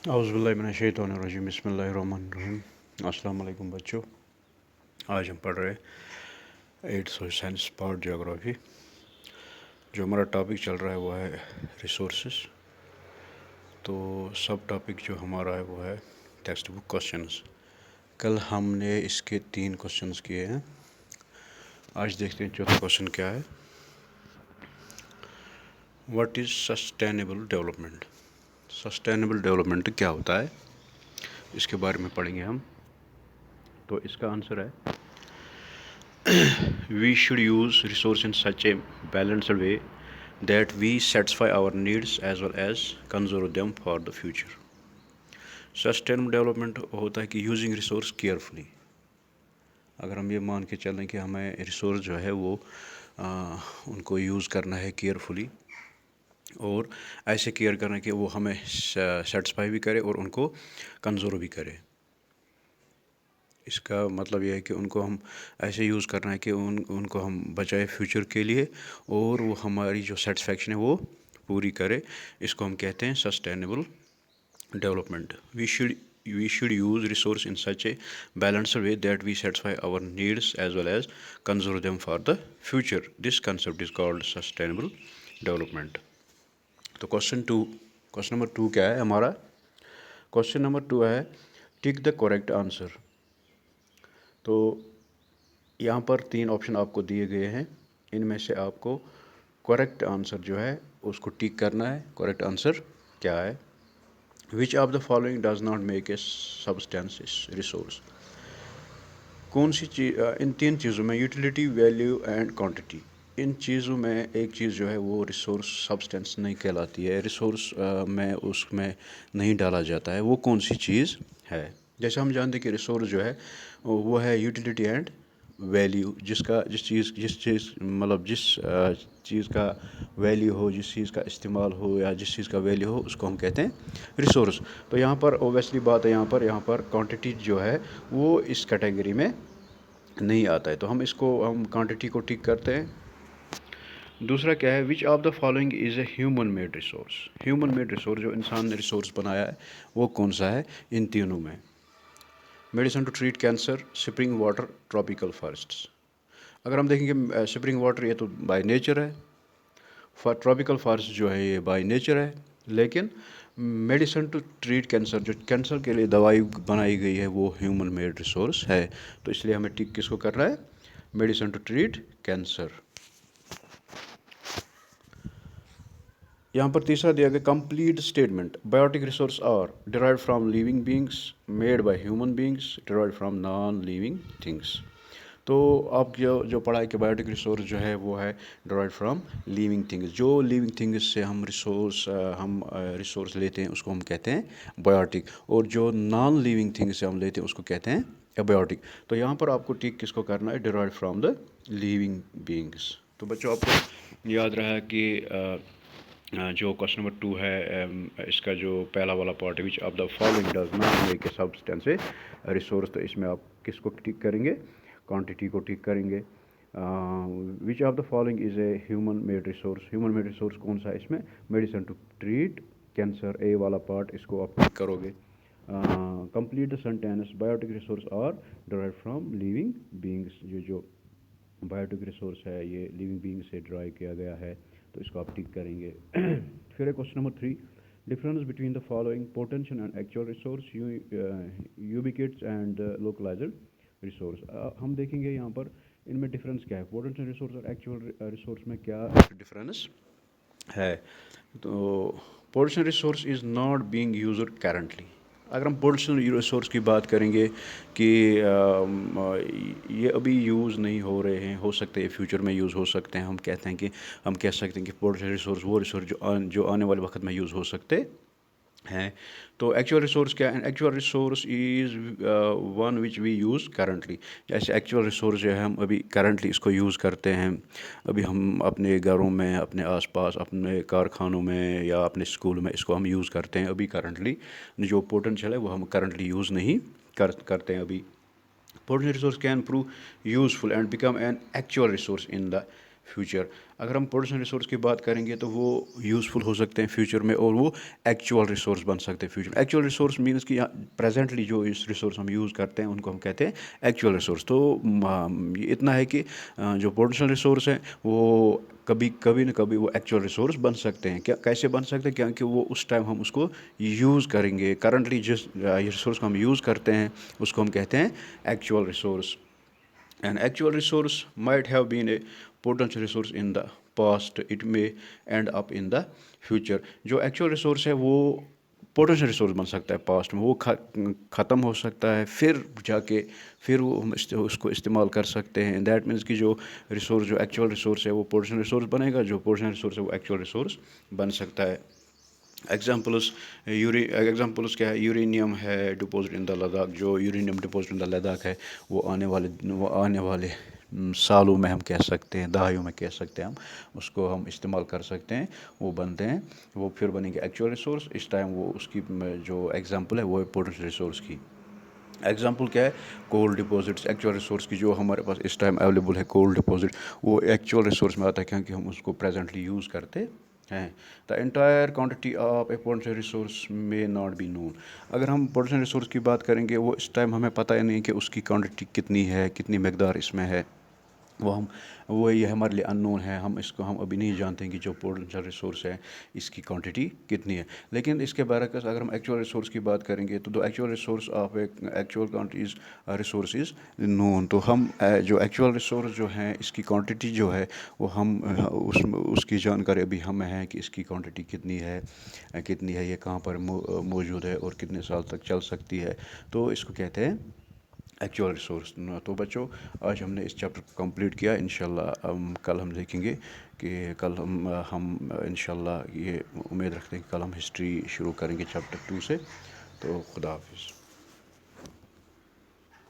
اعوذ باللہ من الشیطان الرجیم بسم اللہ الرحمن الرحیم السلام علیکم بچوں. آج ہم پڑھ رہے ایٹ سوشل سائنس پارٹ جغرافی. جو ہمارا ٹاپک چل رہا ہے وہ ہے ریسورسز. تو سب ٹاپک جو ہمارا ہے وہ ہے ٹیکسٹ بک کوشچنز. کل ہم نے اس کے 3 کوشچنز کیے ہیں. آج دیکھتے ہیں چوتھا کوشچن کیا ہے. What is sustainable development? Sustainable development کیا ہوتا ہے اس کے بارے میں پڑھیں گے ہم. تو اس کا آنسر ہے we should use resource in such a balanced way that we satisfy our needs as well as conserve them for the future. Sustainable development ہوتا ہے کہ یوزنگ ریسورس کیئرفلی. اگر ہم یہ مان کے چلیں کہ ہمیں ریسورس جو ہے وہ ان کو یوز کرنا ہے کیئرفلی اور ایسے کیئر کرنا کہ وہ ہمیں سیٹسفائی بھی کرے اور ان کو کنزرو بھی کرے. اس کا مطلب یہ ہے کہ ان کو ہم ایسے یوز کرنا ہے کہ ان کو ہم بچائے فیوچر کے لیے اور وہ ہماری جو سیٹسفیکشن ہے وہ پوری کرے. اس کو ہم کہتے ہیں sustainable development. We should use resource in such a balanced way that we satisfy our needs as well as conserve them for the future. This concept is called sustainable development. تو question number 2 کیا ہے ہمارا؟ Question number 2 ہے ٹک the correct answer. تو یہاں پر 3 option آپ کو دیے گئے ہیں. ان میں سے آپ کو کریکٹ آنسر جو ہے اس کو ٹک کرنا ہے. کریکٹ آنسر کیا ہے؟ وچ of the following does not make a substance resource. کون سی چیز ان 3 چیزوں میں یوٹیلیٹی، ویلیو اینڈ کوانٹٹی، ان چیزوں میں ایک چیز جو ہے وہ ریسورس سبسٹینس نہیں کہلاتی ہے، ریسورس میں اس میں نہیں ڈالا جاتا ہے. وہ کون سی چیز ہے؟ جیسے ہم جانتے ہیں کہ ریسورس جو ہے وہ ہے یوٹیلیٹی اینڈ ویلیو. جس چیز کا ویلیو ہو، جس چیز کا استعمال ہو یا جس چیز کا ویلیو ہو اس کو ہم کہتے ہیں ریسورس. تو یہاں پر اوبیسلی بات ہے، یہاں پر کوانٹٹی جو ہے وہ اس کیٹیگری میں نہیں آتا ہے. تو ہم کوانٹٹی کو ٹک کرتے ہیں. دوسرا کیا ہے؟ وچ of the following is a human made resource. Human made resource جو انسان نے ریسورس بنایا ہے وہ کون سا ہے ان تینوں میں؟ Medicine to treat cancer, spring water, tropical forests. اگر ہم دیکھیں کہ سپرنگ واٹر یہ تو بائی نیچر ہے، ٹراپیکل فارسٹ جو ہے یہ بائی نیچر ہے، لیکن میڈیسن ٹو ٹریٹ کینسر جو کینسر کے لیے دوائی بنائی گئی ہے وہ ہیومن میڈ ریسورس ہے. تو اس لیے ہمیں ٹک کس کو کر رہا ہے؟ Medicine to treat cancer. یہاں پر تیسرا دیا گیا complete statement. Biotic resource are derived from living beings, made by human beings, derived from non living things. تو آپ جو پڑھا ہے کہ بایوٹک ریسورس جو ہے وہ ہے ڈیرائیوڈ فرام لیونگ تھنگس. جو لیونگ تھنگس سے ہم ریسورس لیتے ہیں اس کو ہم کہتے ہیں بایوٹک، اور جو نان لیونگ تھنگس سے ہم لیتے ہیں اس کو کہتے ہیں ابیوٹک. تو یہاں پر آپ کو ٹک کس کو کرنا ہے؟ Derived from the living beings. تو بچوں آپ کو یاد رہا کہ جو کوشچن نمبر 2 ہے اس کا جو پہلا والا پارٹ ہے وچ of the following does not make a substance resource. تو اس میں آپ کس کو ٹک کریں گے؟ کوانٹٹی کو ٹک کریں گے. Which of the following is a human made resource. Human made resource کون سا ہے اس میں؟ Medicine to treat cancer, A والا پارٹ اس کو آپ ٹک کرو گے. Complete the sentence. Biotic resource are derived from living beings. جو بایوٹک ریسورس ہے یہ لیونگ بینگ سے ڈرائیو کیا گیا ہے، تو اس کو آپ ٹک کریں گے. پھر ہے question number 3 difference between the following potential and actual resource, ubiquitous and localised resource. ہم دیکھیں گے یہاں پر ان میں ڈفرینس کیا ہے، پوٹینشیل ریسورس اور ایکچوئل ریسورس میں کیا ڈفرینس ہے. تو potential resource is not being used currently. اگر ہم پوٹینشیل ریسورس کی بات کریں گے کہ یہ ابھی یوز نہیں ہو رہے ہیں، ہو سکتے ہیں فیوچر میں یوز ہو سکتے ہیں، ہم کہہ سکتے ہیں کہ پوٹینشیل ریسورس وہ ریسورس جو آنے والے وقت میں یوز ہو سکتے ہیں. تو ایکچوئل ریسورس کیا ہے؟ Actual resource is one which we use currently. جیسے ایکچوئل ریسورس جو ہے ہم ابھی کرنٹلی اس کو یوز کرتے ہیں. ابھی ہم اپنے گھروں میں، اپنے آس پاس، اپنے کارخانوں میں یا اپنے اسکول میں اس کو ہم یوز کرتے ہیں ابھی کرنٹلی. جو پوٹینشیل ہے وہ ہم کرنٹلی یوز نہیں کرتے ہیں ابھی. Potential resource can prove useful and become an actual resource in the future. اگر ہم پوٹینشیل ریسورس کی بات کریں گے تو وہ یوزفل ہو سکتے ہیں فیوچر میں اور وہ ایکچوئل ریسورس بن سکتے ہیں فیوچر. ایکچوئل ریسورس مینس کہ پریزنٹلی جو اس ریسورس ہم یوز کرتے ہیں ان کو ہم کہتے ہیں ایکچوئل ریسورس. تو یہ اتنا ہے کہ جو پوٹینشیل ریسورس ہیں وہ کبھی نہ کبھی وہ ایکچوئل ریسورس بن سکتے ہیں. کیسے بن سکتے ہیں؟ کیونکہ وہ اس ٹائم ہم اس کو یوز کریں گے. کرنٹلی جس ریسورس کو ہم یوز کرتے ہیں اس کو ہم کہتے ہیں actual resource. An actual resource might have been a potential resource in the past. It may end up in the future. جو ایکچوئل ریسورس ہے وہ پوٹینشیل ریسورس بن سکتا ہے پاسٹ میں. وہ ختم ہو سکتا ہے پھر جا کے پھر وہ ہم اس کو استعمال کر سکتے ہیں. دیٹ مینس کہ جو ریسورس جو ایکچوئل ریسورس ہے وہ پوٹینشیل ریسورس بنے گا. جو پوٹینشیل ریسورس ہے وہ ایکچوئل ریسورس بن سکتا ہے. ایگزامپلس کیا ہے؟ یورینیم ہے ڈپوزٹ ان دا لداخ. جو یورینیم ڈپوزٹ ان دا لداخ ہے وہ آنے والے سالوں میں ہم کہہ سکتے ہیں، دہائیوں میں کہہ سکتے ہیں، ہم اس کو ہم استعمال کر سکتے ہیں. وہ بنتے ہیں، وہ پھر بنیں گے ایکچوئل ریسورس. اس ٹائم وہ اس کی جو ایگزامپل ہے وہ ہے پوٹینشیل ریسورس کی. ایگزامپل کیا ہے؟ کول ڈپوزٹس. ایکچوئل ریسورس کی جو ہمارے پاس اس ٹائم اویلیبل ہے کول ڈپوزٹ، وہ ایکچوئل ریسورس میں آتا ہے کیونکہ ہم اس کو پریزنٹلی یوز کرتے ہیں. The entire quantity of a potential resource may not be known. اگر ہم پوٹینشیل ریسورس کی بات کریں گے وہ اس ٹائم ہمیں پتہ ہی نہیں کہ اس کی کوانٹٹی کتنی ہے، کتنی مقدار اس میں ہے. وہ یہ ہمارے لیے ان نون ہے. ہم ابھی نہیں جانتے ہیں کہ جو پوٹینشیل ریسورس ہے اس کی کوانٹٹی کتنی ہے. لیکن اس کے برعکس اگر ہم ایکچوئل ریسورس کی بات کریں گے تو the actual resource of a actual quantities resource is known. تو ہم جو ایکچوئل ریسورس جو ہیں اس کی کوانٹٹی جو ہے وہ ہم اس کی جانکاری ابھی ہمیں ہے کہ اس کی کوانٹٹی کتنی ہے، یہ کہاں پر موجود ہے اور کتنے سال تک چل سکتی ہے. تو اس کو کہتے ہیں ایکچوئل ریسورس. تو بچوں، آج ہم نے اس چیپٹر کو کمپلیٹ کیا. انشاءاللہ کل ہم دیکھیں گے کہ کل ہم انشاءاللہ یہ امید رکھتے ہیں کہ کل ہم ہسٹری شروع کریں گے چیپٹر 2 سے. تو خدا حافظ.